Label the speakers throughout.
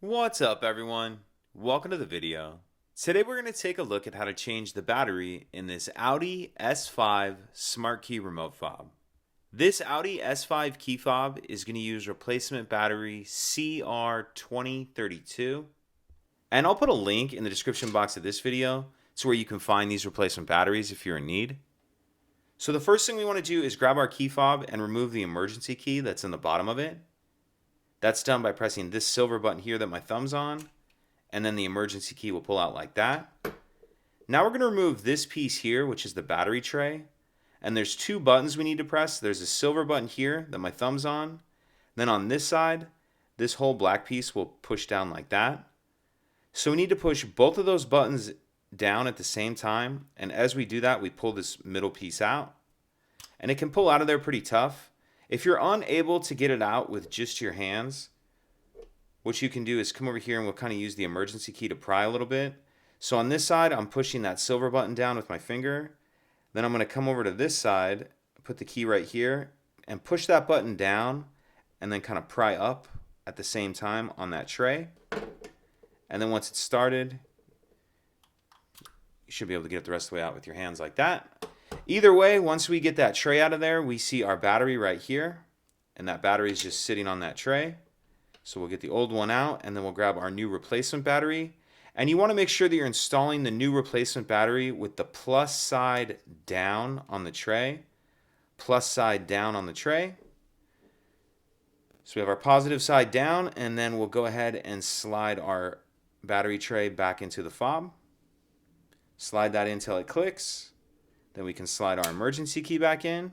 Speaker 1: What's up, everyone? Welcome to the video. Today we're going to take a look at how to change the battery in this Audi S5 smart key remote fob. This Audi S5 key fob is going to use replacement battery CR2032, and I'll put a link in the description box of this video to where you can find these replacement batteries if you're in need. So the first thing we want to do is grab our key fob and remove the emergency key that's in the bottom of it. That's done by pressing this silver button here that my thumb's on, and then the emergency key will pull out like that. Now we're going to remove this piece here, which is the battery tray, and there's two buttons we need to press. There's a silver button here that my thumb's on. Then on this side, this whole black piece will push down like that. So we need to push both of those buttons down at the same time, and as we do that, we pull this middle piece out, and it can pull out of there pretty tough. If you're unable to get it out with just your hands, what you can do is come over here and we'll kind of use the emergency key to pry a little bit. So on this side, I'm pushing that silver button down with my finger. Then I'm going to come over to this side, put the key right here, and push that button down, and then kind of pry up at the same time on that tray. And then once it's started, you should be able to get it the rest of the way out with your hands like that. Either way, once we get that tray out of there, we see our battery right here, and that battery is just sitting on that tray. So we'll get the old one out, and then we'll grab our new replacement battery. And you want to make sure that you're installing the new replacement battery with the plus side down on the tray. Plus side down on the tray. So we have our positive side down, and then we'll go ahead and slide our battery tray back into the fob. Slide that in until it clicks. Then we can slide our emergency key back in,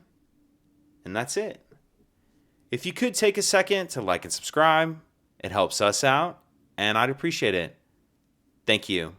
Speaker 1: and that's it. If you could take a second to like and subscribe, it helps us out, and I'd appreciate it. Thank you.